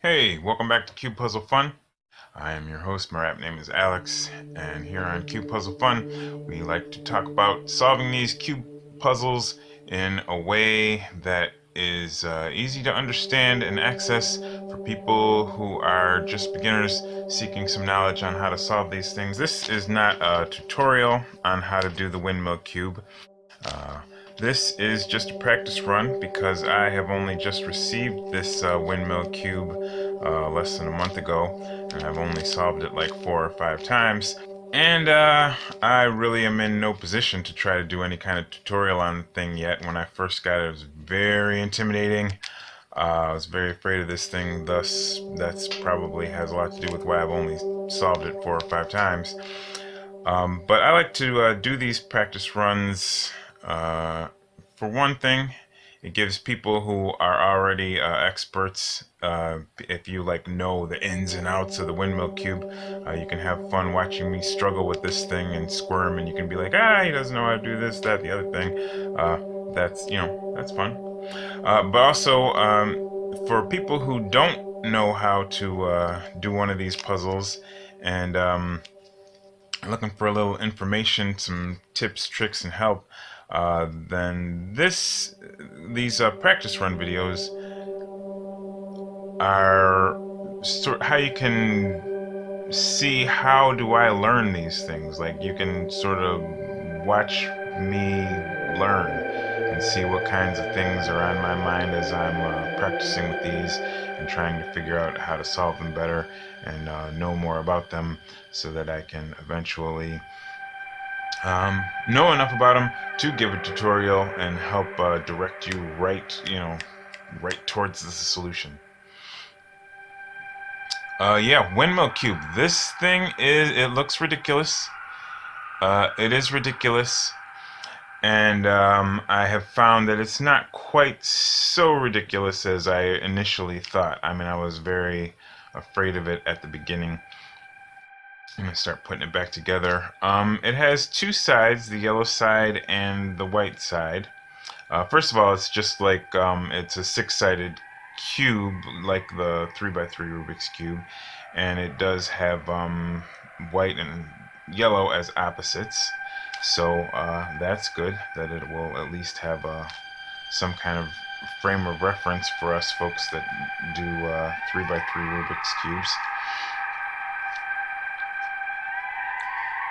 Hey, welcome back to Cube Puzzle Fun. I am your host, my rap name is Alex, and here on Cube Puzzle Fun, we like to talk about solving these cube puzzles in a way that is easy to understand and access for people who are just beginners seeking some knowledge on how to solve these things. This is not a tutorial on how to do the Windmill Cube. Uh, this is just a practice run because I have only just received this Windmill Cube less than a month ago, and I've only solved it like 4 or 5 times. And I really am in no position to try to do any kind of tutorial on the thing yet. When I first got it, it was very intimidating. I was very afraid of this thing, thus that's probably has a lot to do with why I've only solved it 4 or 5 times. But I like to do these practice runs. For one thing, it gives people who are already experts, if you like know the ins and outs of the Windmill Cube, you can have fun watching me struggle with this thing and squirm, and you can be like, he doesn't know how to do this, that, the other thing. That's fun. But also, for people who don't know how to do one of these puzzles and looking for a little information, some tips, tricks, and help, then these practice run videos are how you can see how do I learn these things. Like you can sort of watch me learn and see what kinds of things are on my mind as I'm practicing with these and trying to figure out how to solve them better and know more about them so that I can eventually know enough about them to give a tutorial and help direct you right towards the solution. Yeah, Windmill Cube. This thing it looks ridiculous. It is ridiculous. And I have found that it's not quite so ridiculous as I initially thought. I mean, I was very afraid of it at the beginning. I'm gonna start putting it back together. It has two sides, the yellow side and the white side. First of all, it's just like it's a six-sided cube, like the 3x3 Rubik's Cube, and it does have white and yellow as opposites. So that's good that it will at least have some kind of frame of reference for us folks that do 3x3 Rubik's Cubes.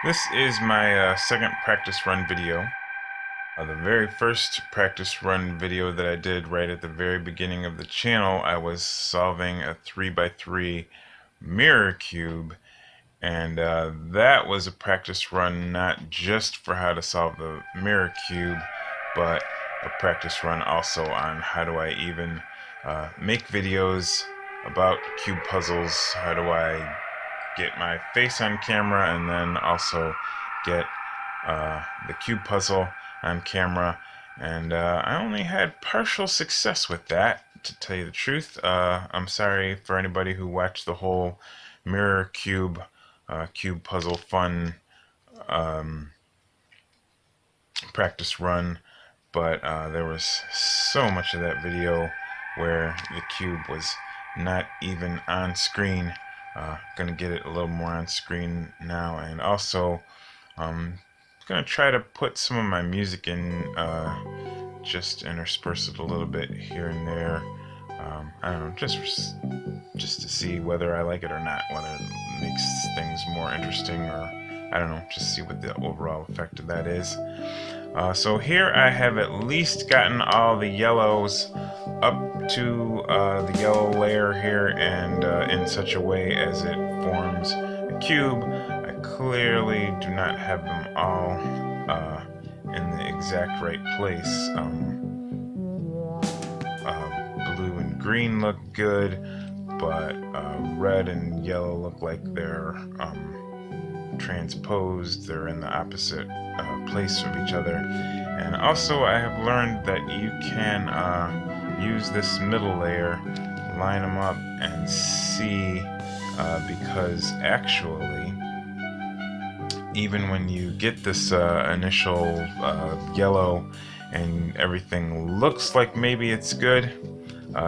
This is my second practice run video. The very first practice run video that I did right at the very beginning of the channel, I was solving a 3x3 mirror cube, and that was a practice run not just for how to solve the mirror cube, but a practice run also on how do I even make videos about cube puzzles, how do I get my face on camera and then also get the cube puzzle on camera, and I only had partial success with that, to tell you the truth. I'm sorry for anybody who watched the whole mirror cube cube puzzle fun practice run, but there was so much of that video where the cube was not even on screen. Gonna get it a little more on screen now, and also gonna try to put some of my music in, just intersperse it a little bit here and there. I don't know, just to see whether I like it or not, whether it makes things more interesting, or I don't know, just see what the overall effect of that is. So here I have at least gotten all the yellows up to the yellow layer here, and in such a way as it forms a cube. I clearly do not have them all in the exact right place. Blue and green look good, but red and yellow look like they're transposed. They're in the opposite place of each other. And also I have learned that you can use this middle layer, line them up, and see, because actually even when you get this initial yellow and everything looks like maybe it's good,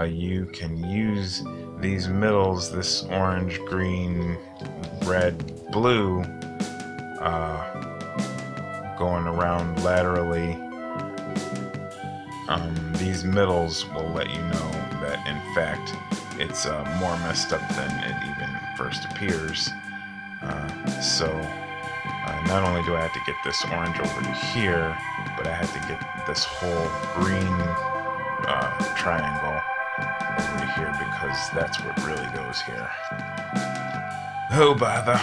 you can use these middles, this orange, green, red, blue, going around laterally, these middles will let you know that in fact it's more messed up than it even first appears. So not only do I have to get this orange over to here, but I have to get this whole green triangle over to here, because that's what really goes here. Oh bother.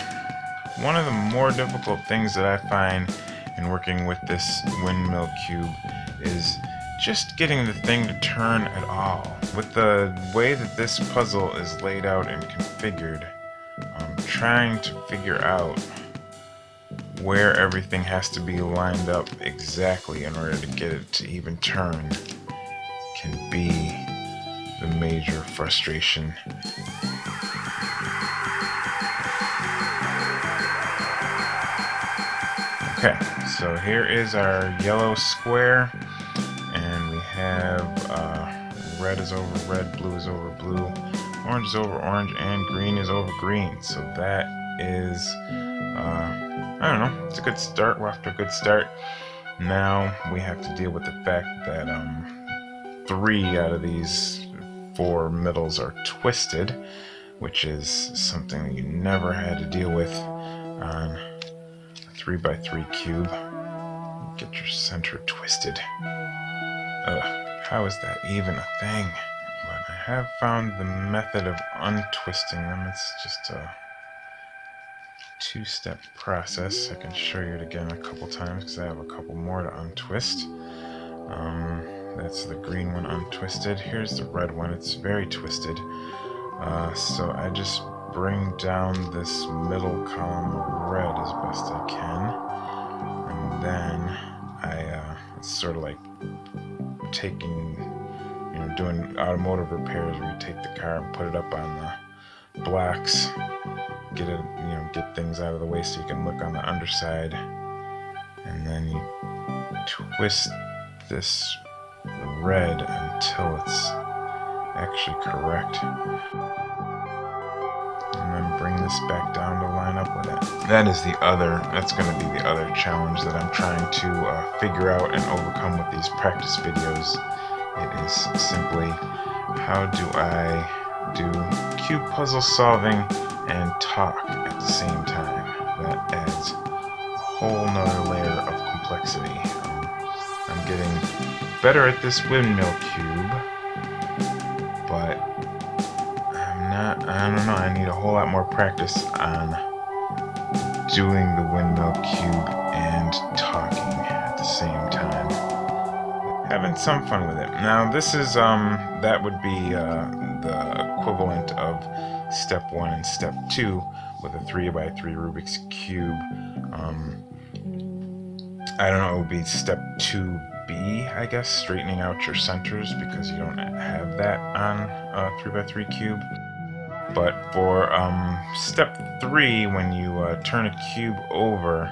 One of the more difficult things that I find in working with this Windmill Cube is just getting the thing to turn at all. With the way that this puzzle is laid out and configured, I'm trying to figure out where everything has to be lined up exactly in order to get it to even turn can be the major frustration. Okay, so here is our yellow square, and we have red is over red, blue is over blue, orange is over orange, and green is over green. So that is, I don't know, it's a good start. We're off to a good start. Now we have to deal with the fact that 3 out of these 4 middles are twisted, which is something that you never had to deal with on a 3x3 cube. Get your center twisted. How is that even a thing? But I have found the method of untwisting them. It's just a 2-step process. I can show you it again a couple times because I have a couple more to untwist. That's the green one untwisted. Here's the red one. It's very twisted. So I just bring down this middle column of red as best I can. And then it's sort of like taking, doing automotive repairs where you take the car and put it up on the blocks, get it, get things out of the way so you can look on the underside, and then you twist this red until it's actually correct, and then bring this back down to line up with it. That's going to be the other challenge that I'm trying to figure out and overcome with these practice videos. It is simply, how do I do cube puzzle solving and talk at the same time? That adds a whole nother layer of complexity. I'm getting better at this Windmill Cube, but I don't know, I need a whole lot more practice on doing the Windmill Cube and talking at the same time. Having some fun with it. Now this is, that would be the equivalent of step 1 and step 2 with a 3x3 Rubik's Cube. I don't know, it would be step 2B, I guess, straightening out your centers, because you don't have that on a 3x3 cube. But for step 3, when you turn a cube over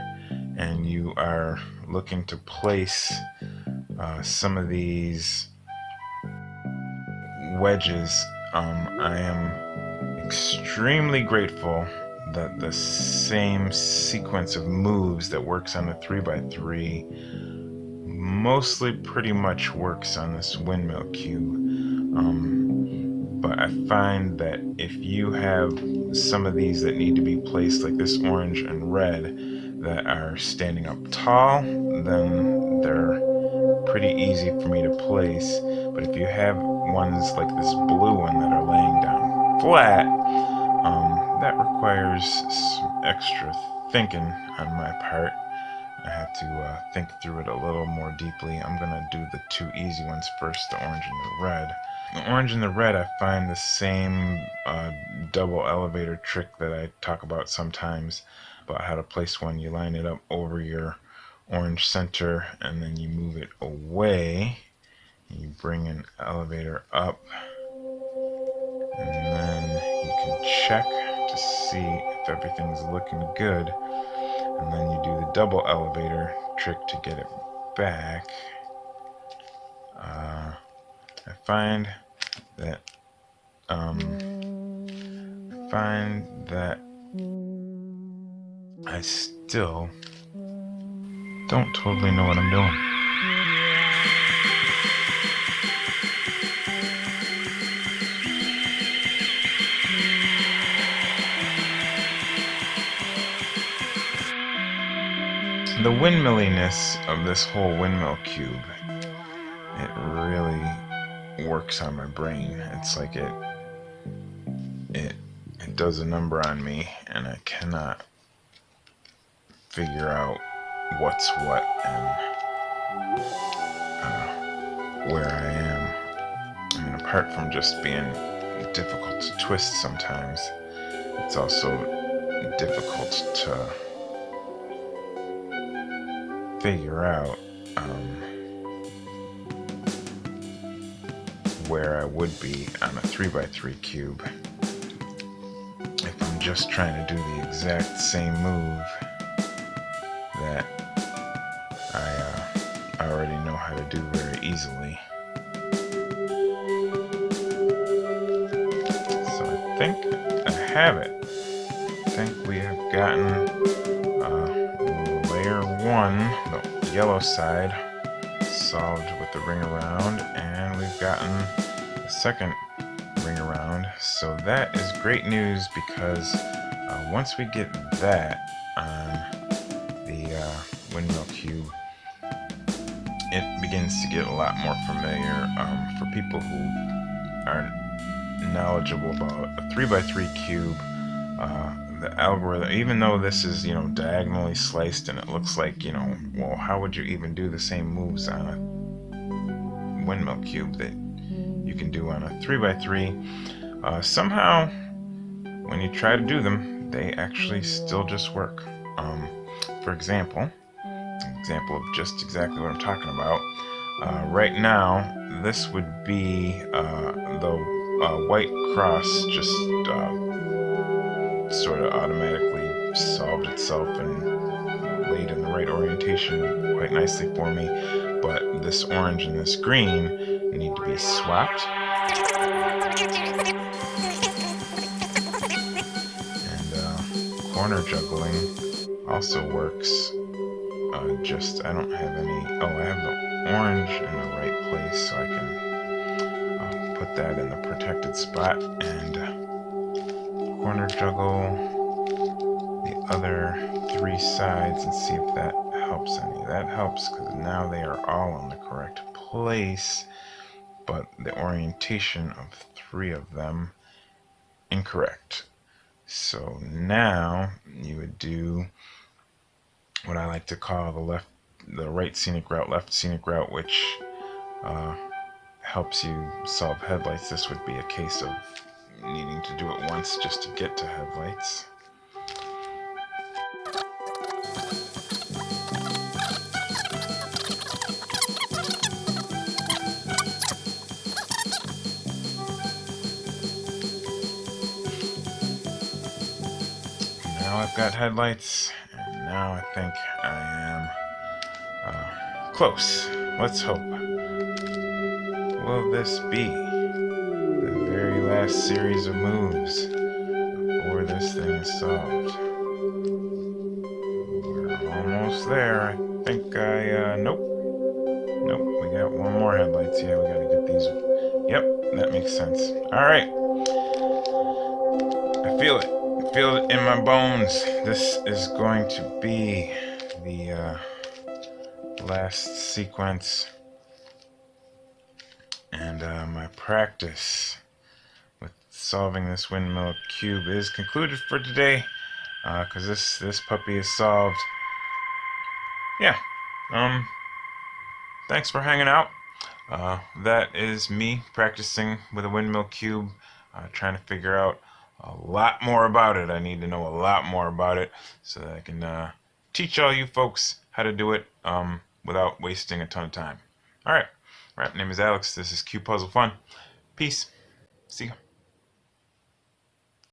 and you are looking to place some of these wedges, I am extremely grateful that the same sequence of moves that works on the 3x3 mostly pretty much works on this Windmill Cube. But I find that if you have some of these that need to be placed, like this orange and red, that are standing up tall, then they're pretty easy for me to place. But if you have ones like this blue one that are laying down flat, that requires some extra thinking on my part. I have to think through it a little more deeply. I'm going to do the 2 easy ones first, the orange and the red. The orange and the red, I find the same double elevator trick that I talk about sometimes, about how to place one. You line it up over your orange center, and then you move it away. You bring an elevator up, and then you can check to see if everything's looking good, and then you do the double elevator trick to get it back. I find that find that I still don't totally know what I'm doing. The windmilliness of this whole windmill cube, it really works on my brain. It's like it does a number on me, and I cannot figure out what's what and where I am. I mean, apart from just being difficult to twist sometimes, it's also difficult to figure out where I would be on a 3x3 cube if I'm just trying to do the exact same move that I already know how to do very easily. So I think I have it. I think we have gotten layer 1, the yellow side, solved with the ring around, and we've gotten the second ring around. So that is great news, because once we get that on the windmill cube, it begins to get a lot more familiar for people who are knowledgeable about a 3x3 cube. The algorithm, even though this is, diagonally sliced and it looks like, well, how would you even do the same moves on a windmill cube that you can do on a 3x3? Somehow, when you try to do them, they actually still just work. For example, of just exactly what I'm talking about. Right now, this would be the white cross just sort of automatically solved itself and laid in the right orientation quite nicely for me. But this orange and this green need to be swapped. And corner juggling also works. I don't have any. Oh, I have the orange in the right place, so I can put that in the protected spot and corner juggle the other 3 sides and see if that helps any. That helps, because now they are all in the correct place, but the orientation of 3 of them incorrect. So now you would do what I like to call the right scenic route, left scenic route, which helps you solve headlights. This would be a case of needing to do it once just to get to headlights. Now I've got headlights, and now I think I am close. Let's hope. Will this be the very last series of moves before this thing is solved? We're almost there. I think nope, we got one more headlights. Yeah, we gotta get these. Yep, that makes sense. Alright. I feel it in my bones. This is going to be the last sequence, and my practice with solving this windmill cube is concluded for today, because this puppy is solved. Yeah, thanks for hanging out. That is me practicing with a windmill cube, trying to figure out a lot more about it. I need to know a lot more about it so that I can teach all you folks how to do it without wasting a ton of time. Alright, my name is Alex. This is Cube Puzzle Fun. Peace. See ya.